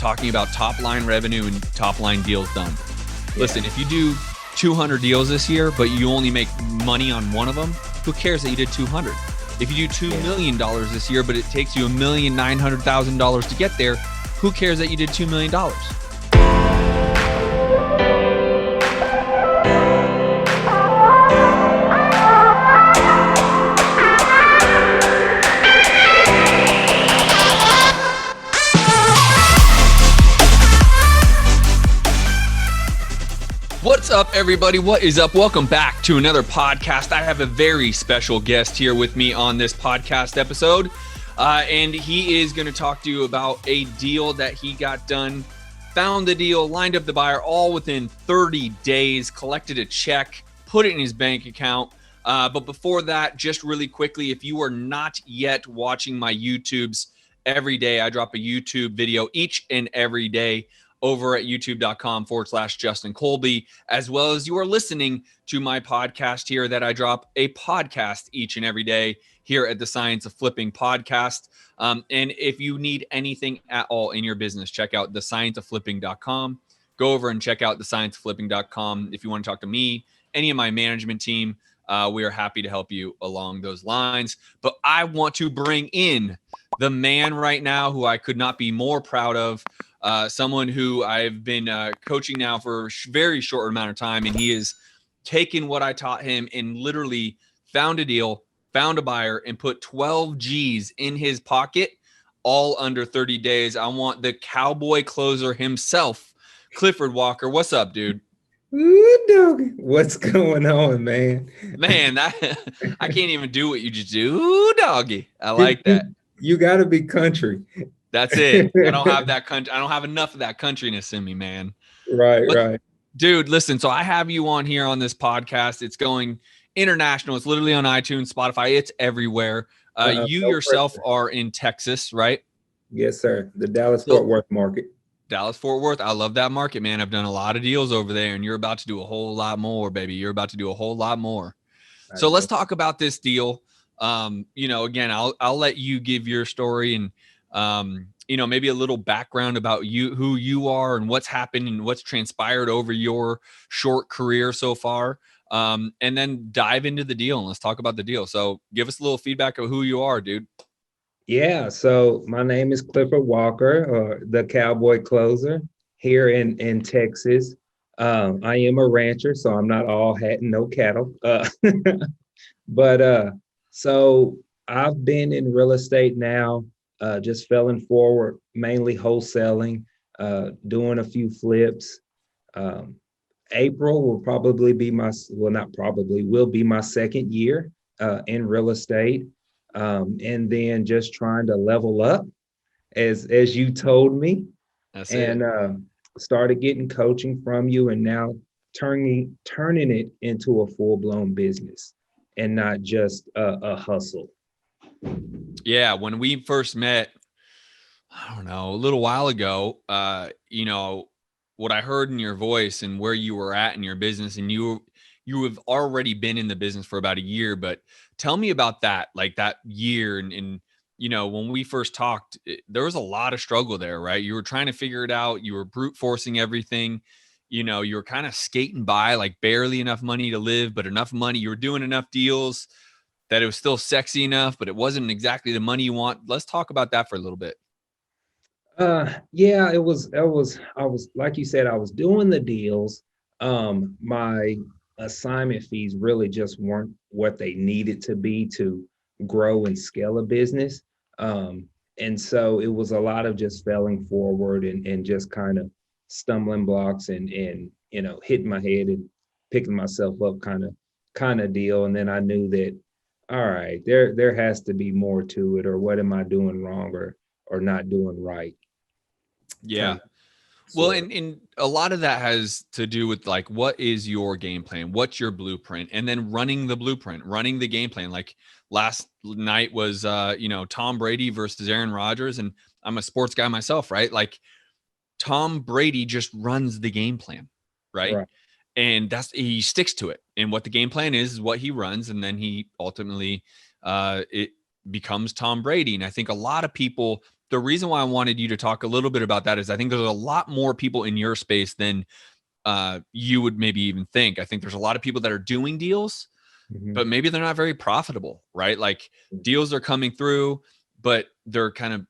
talking about top line revenue and top line deals done. Listen, if you do 200 deals this year, but you only make money on one of them, who cares that you did 200? If you do $2 million this year, but it takes you $1,900,000 to get there, who cares that you did $2 million? What's up, everybody? What is up? Welcome back to another podcast. I have a very special guest here with me on this podcast episode, and he is going to talk to you about a deal that he got done, found the deal, lined up the buyer, all within 30 days, collected a check, put it in his bank account. But before that, just really quickly, if you are not yet watching my YouTubes every day, I drop a YouTube video each and every day over at youtube.com/Justin Colby, as well as you are listening to my podcast here that I drop a podcast each and every day here at the Science of Flipping podcast. And if you need anything at all in your business, check out thescienceofflipping.com. Go over and check out thescienceofflipping.com. If you want to talk to me, any of my management team, we are happy to help you along those lines. But I want to bring in the man right now who I could not be more proud of. Someone who I've been coaching now for a very short amount of time, and he has taken what I taught him and literally found a deal, found a buyer, and put 12 G's in his pocket, all under 30 days. I want the cowboy closer himself, Clifford Walker. What's up, dude? Ooh, doggy. What's going on, man? Man, I can't even do what you just do. Ooh, doggy. I like that. You got to be country. That's it. I don't have that country. I don't have enough of that countryness in me, man. Right. Dude, listen, so I have you on here on this podcast. It's going international. It's literally on iTunes, Spotify. It's everywhere. You yourself are in Texas, right? Yes, sir. The Dallas-Fort Worth market. Dallas-Fort Worth. I love that market, man. I've done a lot of deals over there, and you're about to do a whole lot more, baby. You're about to do a whole lot more. So let's talk about this deal. Again, I'll let you give your story and maybe a little background about you, who you are and what's happened and what's transpired over your short career so far. And then dive into the deal and let's talk about the deal. So give us a little feedback of who you are, dude. Yeah. So my name is Clifford Walker, or the Cowboy Closer here in Texas. I am a rancher, so I'm not all hat and no cattle. So I've been in real estate now, just failing forward, mainly wholesaling, doing a few flips. April will probably be will be my second year in real estate. And then just trying to level up as you told me. That's and it. Started getting coaching from you, and now turning it into a full-blown business and not just a hustle. Yeah, when we first met, I don't know, a little while ago, what I heard in your voice and where you were at in your business, and you have already been in the business for about a year, but tell me about that, like that year. And when we first talked, there was a lot of struggle there, right? You were trying to figure it out. You were brute forcing everything. You were kind of skating by, like barely enough money to live, but enough money. You were doing enough deals that it was still sexy enough, but it wasn't exactly the money you want. Let's talk about that for a little bit. I was, like you said, I was doing the deals. My assignment fees really just weren't what they needed to be to grow and scale a business. And so it was a lot of just failing forward and just kind of stumbling blocks and hitting my head and picking myself up kind of deal. And then I knew that, all right, there has to be more to it, or what am I doing wrong or not doing right? Yeah. Well, and a lot of that has to do with like, what is your game plan? What's your blueprint? And then running the blueprint, running the game plan. Like last night was, Tom Brady versus Aaron Rodgers. And I'm a sports guy myself, right? Like Tom Brady just runs the game plan, right? And he sticks to it. And what the game plan is what he runs. And then he ultimately, it becomes Tom Brady. And I think a lot of people the reason why I wanted you to talk a little bit about that is I think there's a lot more people in your space than you would maybe even think. I think there's a lot of people that are doing deals, but maybe they're not very profitable, right? Like deals are coming through, but they're kind of,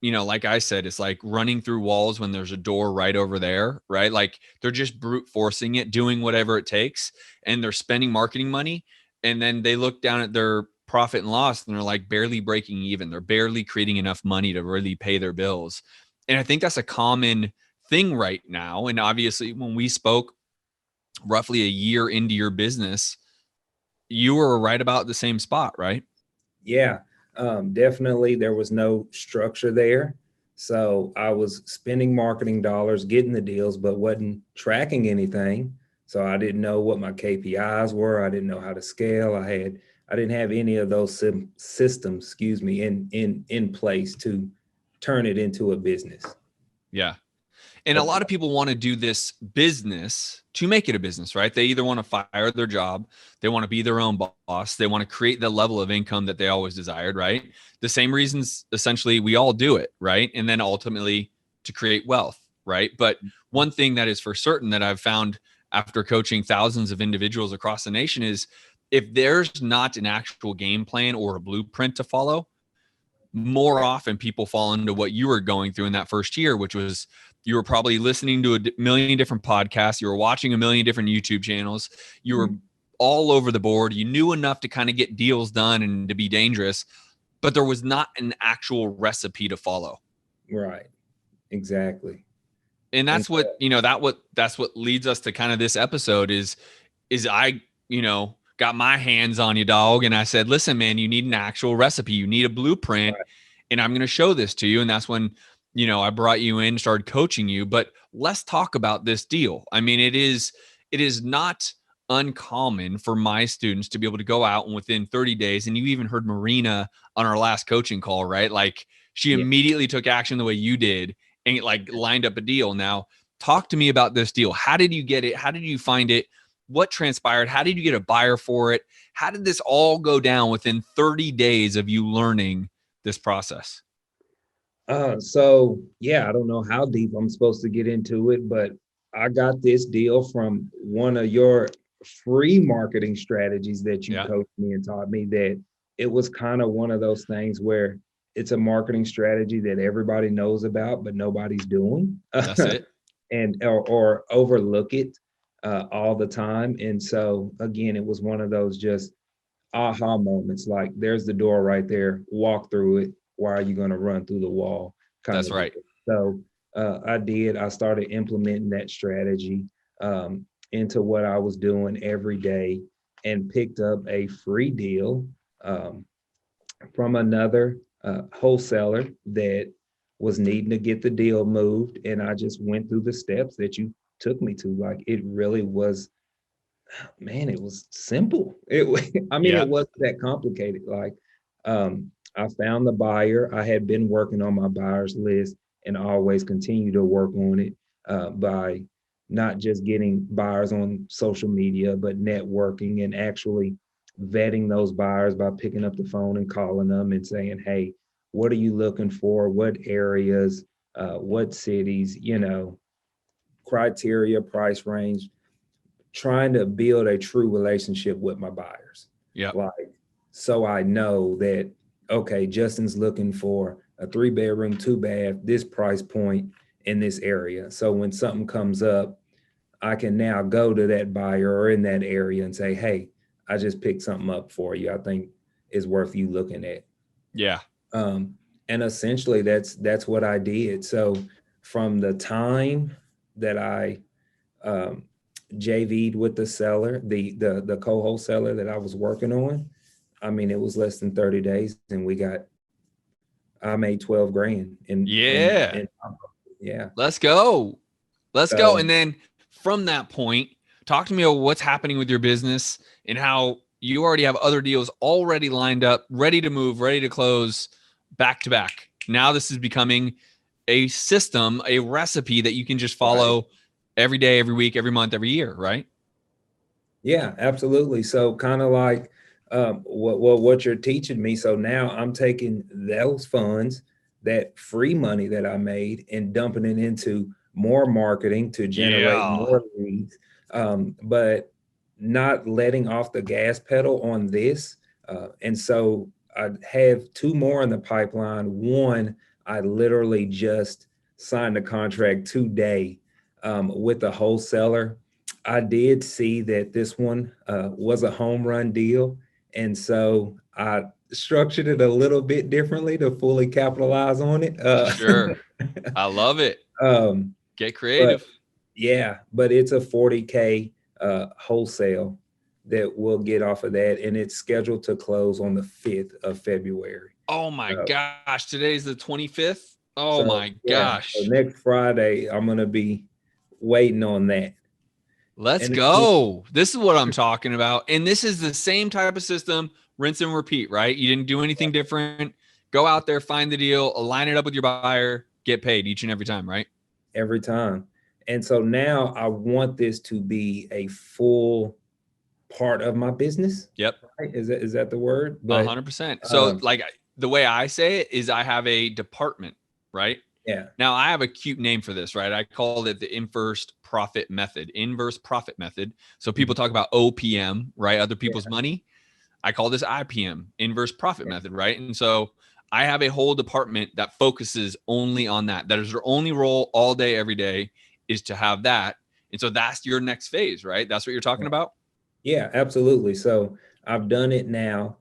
like I said, it's like running through walls when there's a door right over there, right? Like they're just brute forcing it, doing whatever it takes, and they're spending marketing money. And then they look down at their profit and loss and they're like barely breaking even. They're barely creating enough money to really pay their bills. And I think that's a common thing right now. And obviously when we spoke roughly a year into your business, you were right about the same spot, right? Yeah, definitely. There was no structure there. So I was spending marketing dollars, getting the deals, but wasn't tracking anything. So I didn't know what my KPIs were. I didn't know how to scale. I didn't have any of those systems, in place to turn it into a business. Yeah. And a lot of people want to do this business to make it a business, right? They either want to fire their job, they want to be their own boss, they want to create the level of income that they always desired, right? The same reasons essentially we all do it, right? And then ultimately to create wealth, right? But one thing that is for certain that I've found after coaching thousands of individuals across the nation is if there's not an actual game plan or a blueprint to follow, more often people fall into what you were going through in that first year, which was you were probably listening to a million different podcasts. You were watching a million different YouTube channels. You were all over the board. You knew enough to kind of get deals done and to be dangerous, but there was not an actual recipe to follow. Right. Exactly. And that's what, that's what leads us to kind of this episode is I, got my hands on you, dog. And I said, listen, man, you need an actual recipe. You need a blueprint. Right. And I'm going to show this to you. And that's when, I brought you in, started coaching you. But let's talk about this deal. I mean, it is not uncommon for my students to be able to go out and within 30 days, and you even heard Marina on our last coaching call, right? Like she immediately took action the way you did and like lined up a deal. Now, talk to me about this deal. How did you get it? How did you find it? What transpired? How did you get a buyer for it? How did this all go down within 30 days of you learning this process? So I don't know how deep I'm supposed to get into it, but I got this deal from one of your free marketing strategies that you coached me and taught me. That it was kind of one of those things where it's a marketing strategy that everybody knows about, but nobody's doing. That's it. And or overlook it all the time. And so again, it was one of those just aha moments. Like there's the door right there. Walk through it. Why are you going to run through the wall? That's right. So I started implementing that strategy into what I was doing every day, and picked up a free deal from another wholesaler that was needing to get the deal moved. And I just went through the steps that you took me to. Like it really was, man, it was simple. It wasn't that complicated. Like I found the buyer. I had been working on my buyer's list and always continue to work on it by not just getting buyers on social media, but networking and actually vetting those buyers by picking up the phone and calling them and saying, hey, what are you looking for? What areas, what cities, criteria, price range, trying to build a true relationship with my buyers. Yeah. Like, so I know that, okay, Justin's looking for a 3-bedroom, 2-bath, this price point in this area. So when something comes up, I can now go to that buyer or in that area and say, hey, I just picked something up for you. I think it's worth you looking at. Yeah. And essentially that's what I did. So from the time that I JV'd with the seller, the co-wholesaler that I was working on, I mean, it was less than 30 days and I made 12 grand. Yeah. Yeah. Let's go. And then from that point, talk to me about what's happening with your business and how you already have other deals already lined up, ready to move, ready to close back to back. Now this is becoming a system, a recipe that you can just follow every day, every week, every month, every year, right? Yeah, absolutely. So kind of like what you're teaching me. So now I'm taking those funds, that free money that I made and dumping it into more marketing to generate Yeah. more leads, but not letting off the gas pedal on this. And so I have two more in the pipeline. One, I literally just signed a contract today with a wholesaler. I did see that this one was a home run deal. And so I structured it a little bit differently to fully capitalize on it. Sure. I love it. um, Get but creative. yeah, but it's a 40K wholesale that we'll get off of that. And it's scheduled to close on the 5th of February. Oh my Uh, gosh. Today's the 25th. Oh so my yeah, so gosh. next Friday, I'm going to be waiting on that. Let's And go. This is what I'm talking about. And this is the same type of system, rinse and repeat, right? You didn't do anything different. Go out there, find the deal, align it up with your buyer, get paid each and every time, right? every time. And so now I want this to be a full part of my business. Yep. Right? Is that the word? But 100%. So like the way I say it is I have a department, right? yeah. Now I have a cute name for this, right? I call it the inverse profit method, inverse profit method. So people talk about OPM, right? Other people's money. I call this IPM, inverse profit method, right? And so I have a whole department that focuses only on that. That is their only role all day, every day, is to have that. And so that's your next phase, right? That's what you're talking about? Yeah, absolutely. So I've done it now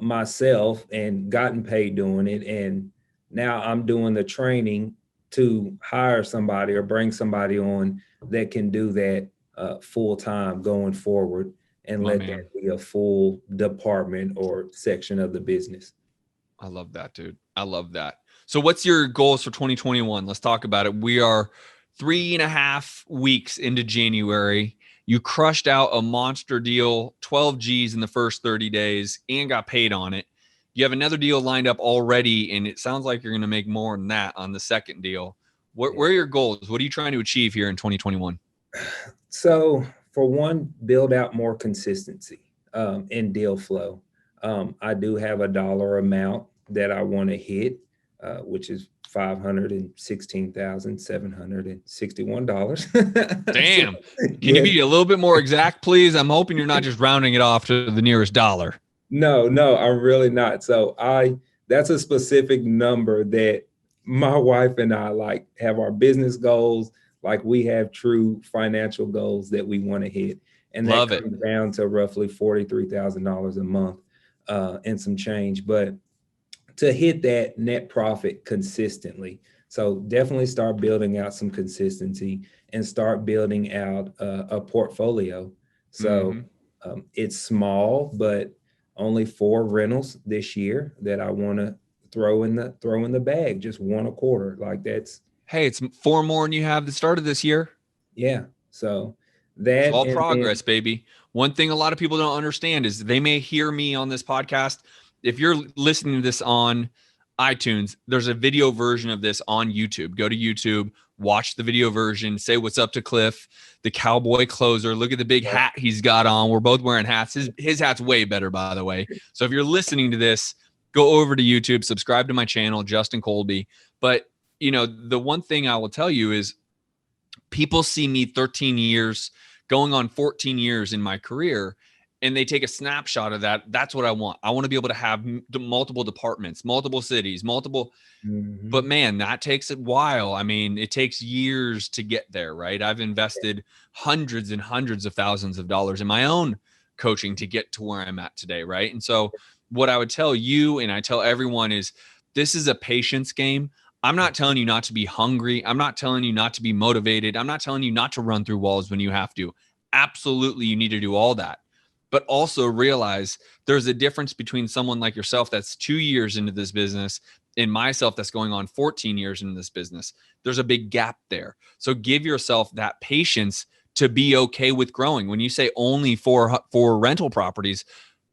myself and gotten paid doing it. And now I'm doing the training to hire somebody or bring somebody on that can do that full time going forward and My let man. that be a full department or section of the business. I love that, dude. I love that. So what's your goals for 2021? Let's talk about it. We are 3.5 weeks into January. You crushed out a monster deal, 12 G's in the first 30 days and got paid on it. You have another deal lined up already, and it sounds like you're going to make more than that on the second deal. What are your goals? What are you trying to achieve here in 2021? So for one, build out more consistency in deal flow. I do have a dollar amount that I want to hit, which is $516,761. Damn. Can you be a little bit more exact, please? I'm hoping you're not just rounding it off to the nearest dollar. No, I'm really not. So that's a specific number that my wife and I like have our business goals, like we have true financial goals that we want to hit. And that comes down to roughly $43,000 a month and some change. But to hit that net profit consistently. So definitely start building out some consistency and start building out a portfolio. So it's small, but only 4 rentals this year that I want to throw in the bag, just one a quarter. Like that's, hey, it's 4 more than you have the start of this year. Yeah. So that it's all progress, baby. One thing a lot of people don't understand is they may hear me on this podcast. If you're listening to this on iTunes, there's a video version of this on YouTube. Go to YouTube, watch the video version, say what's up to Cliff, the cowboy closer. Look at the big hat he's got on. We're both wearing hats. His hat's way better, by the way. So if you're listening to this, go over to YouTube, subscribe to my channel, Justin Colby. But, you know, the one thing I will tell you is people see me 13 years, going on 14 years in my career, and they take a snapshot of that. That's what I want. I want to be able to have multiple departments, multiple cities, but man, that takes a while. I mean, it takes years to get there, right? I've invested hundreds and hundreds of thousands of dollars in my own coaching to get to where I'm at today, right? And so what I would tell you, and I tell everyone, is this is a patience game. I'm not telling you not to be hungry. I'm not telling you not to be motivated. I'm not telling you not to run through walls when you have to. Absolutely, you need to do all that. But also realize there's a difference between someone like yourself that's 2 years into this business and myself that's going on 14 years into this business. There's a big gap there. So give yourself that patience to be okay with growing. When you say only four rental properties,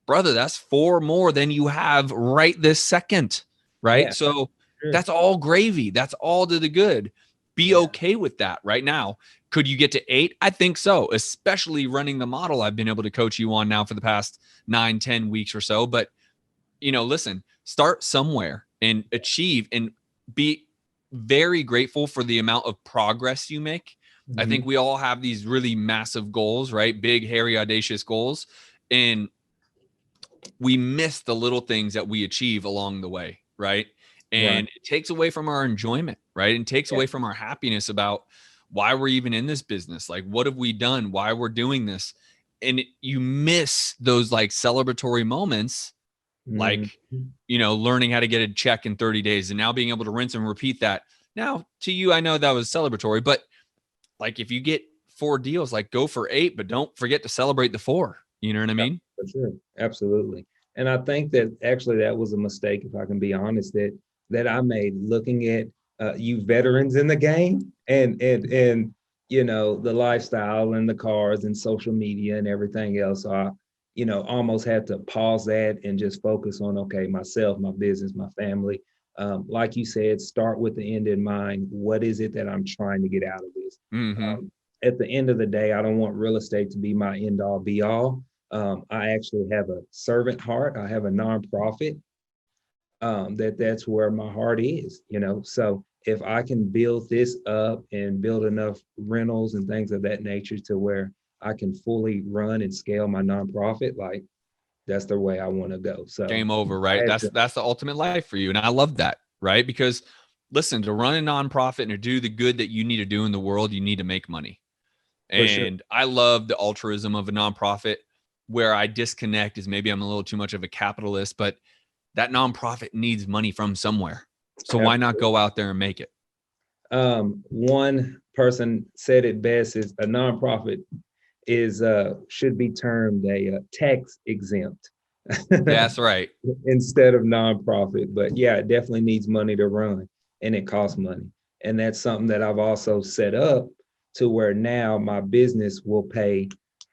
brother, that's 4 more than you have right this second, right? Yeah. So that's all gravy. That's all to the good. Be okay with that right now. Could you get to 8? I think so, especially running the model I've been able to coach you on now for the past 9-10 weeks or so. But, you know, listen, start somewhere and achieve. And be very grateful for the amount of progress you make. I think we all have these really massive goals, right? Big, hairy, audacious goals. And we miss the little things that we achieve along the way, right? And it takes away from our enjoyment, right? And takes away from our happiness about why we're even in this business. Like, what have we done? Why we're doing this? And you miss those like celebratory moments, like, you know, learning how to get a check in 30 days and now being able to rinse and repeat that. Now, to you, I know that was celebratory, but like if you get 4 deals, like go for 8, but don't forget to celebrate the 4. You know what I mean? For sure. Absolutely. And I think that actually that was a mistake, if I can be honest, that I made, looking at you veterans in the game and you know, the lifestyle and the cars and social media and everything else. So I, you know, almost had to pause that and just focus on, okay, myself, my business, my family. Like you said, start with the end in mind. What is it that I'm trying to get out of this? At the end of the day, I don't want real estate to be my end all be all. I actually have a servant heart. I have a nonprofit. That's where my heart is, you know. So if I can build this up and build enough rentals and things of that nature to where I can fully run and scale my nonprofit, like that's the way I want to go. So game over, right? That's the ultimate life for you. And I love that, right? Because listen, to run a nonprofit and to do the good that you need to do in the world, you need to make money. And I love the altruism of a nonprofit. Where I disconnect is maybe I'm a little too much of a capitalist, but that nonprofit needs money from somewhere. So why not go out there and make it? One person said it best: is a nonprofit is should be termed a tax exempt. That's right. Instead of nonprofit. But yeah, it definitely needs money to run, and it costs money. And that's something that I've also set up to where now my business will pay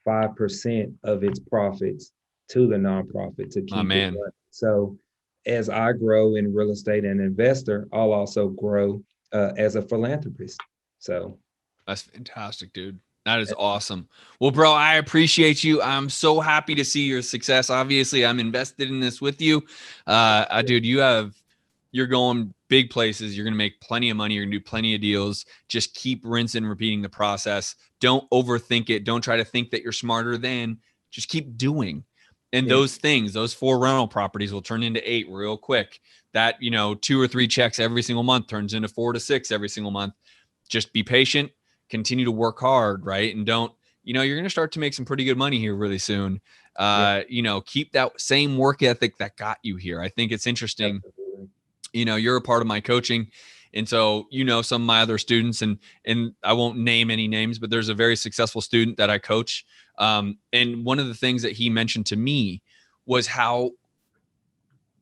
5% of its profits to the nonprofit to keep it running. So as I grow in real estate and investor, I'll also grow as a philanthropist. So that's fantastic, dude. That is awesome. Well, bro, I appreciate you. I'm so happy to see your success. Obviously, I'm invested in this with you. Dude, you're going big places. You're going to make plenty of money. You're going to do plenty of deals. Just keep rinsing and repeating the process. Don't overthink it. Don't try to think that you're smarter than. Just keep doing. And those things, those 4 rental properties will turn into 8 real quick. That, you know, 2 or 3 checks every single month turns into 4 to 6 every single month. Just be patient, continue to work hard, right? And don't, you know, you're going to start to make some pretty good money here really soon. You know, keep that same work ethic that got you here. I think it's interesting. You know, you're a part of my coaching. And so, you know, some of my other students, and I won't name any names, but there's a very successful student that I coach. And one of the things that he mentioned to me was how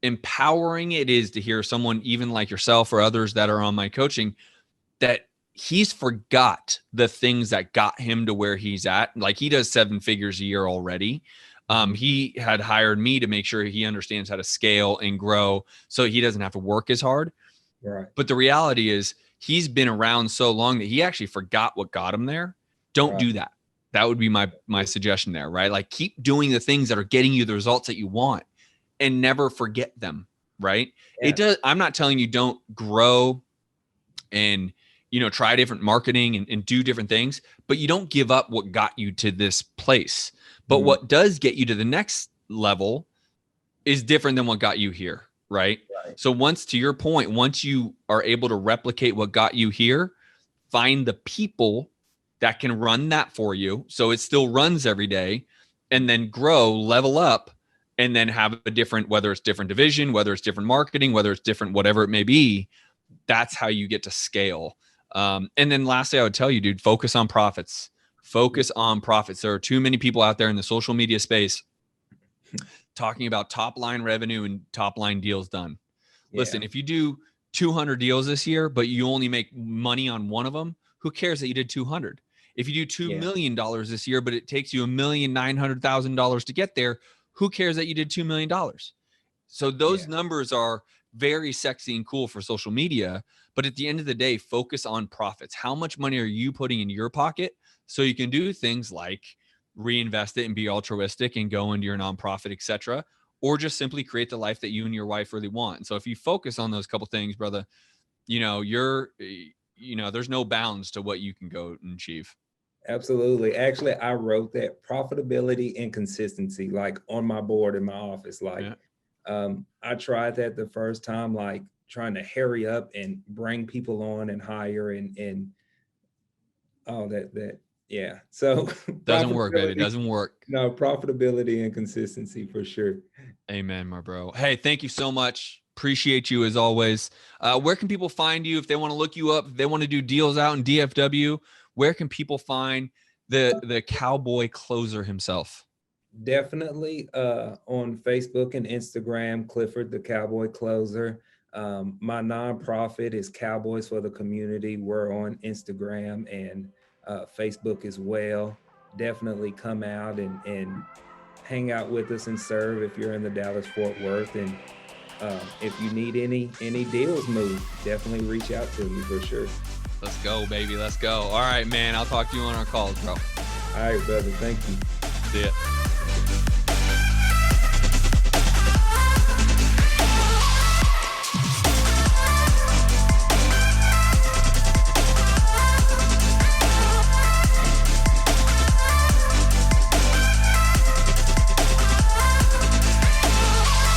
empowering it is to hear someone even like yourself or others that are on my coaching, that he's forgot the things that got him to where he's at. Like, he does 7 figures a year already. He had hired me to make sure he understands how to scale and grow so he doesn't have to work as hard. Right. But the reality is he's been around so long that he actually forgot what got him there. Don't do that. That would be my suggestion there, right? Like, keep doing the things that are getting you the results that you want and never forget them, right? I'm not telling you don't grow and, you know, try different marketing and do different things, but you don't give up what got you to this place. But what does get you to the next level is different than what got you here, right? So to your point, once you are able to replicate what got you here, find the people that can run that for you so it still runs every day, and then grow, level up, and then have a different, whether it's different division, whether it's different marketing, whether it's different, whatever it may be. That's how you get to scale. And then lastly, I would tell you, dude, focus on profits. Focus on profits. There are too many people out there in the social media space talking about top line revenue and top line deals done. Listen, if you do 200 deals this year, but you only make money on one of them, who cares that you did 200? If you do $2 million this year, but it takes you $1,900,000 to get there, who cares that you did $2 million? So those numbers are very sexy and cool for social media. But at the end of the day, focus on profits. How much money are you putting in your pocket so you can do things like reinvest it and be altruistic and go into your nonprofit, etc., or just simply create the life that you and your wife really want. And so if you focus on those couple things, brother, there's no bounds to what you can go and achieve. Absolutely. Actually, I wrote that profitability and consistency, like on my board in my office. Like, I tried that the first time, like trying to hurry up and bring people on and hire and all that. Yeah. So doesn't work, baby. Doesn't work. No, profitability and consistency for sure. Amen, my bro. Hey, thank you so much. Appreciate you as always. Where can people find you if they want to look you up? If they want to do deals out in DFW, where can people find the cowboy closer himself? Definitely on Facebook and Instagram, Clifford the Cowboy Closer. My nonprofit is Cowboys for the Community. We're on Instagram and Facebook as well. Definitely come out and hang out with us and serve if you're in the Dallas-Fort Worth. And if you need any deals moved, definitely reach out to me for sure. Let's go, baby. Let's go. All right, man. I'll talk to you on our calls, bro. All right, brother. Thank you. See ya.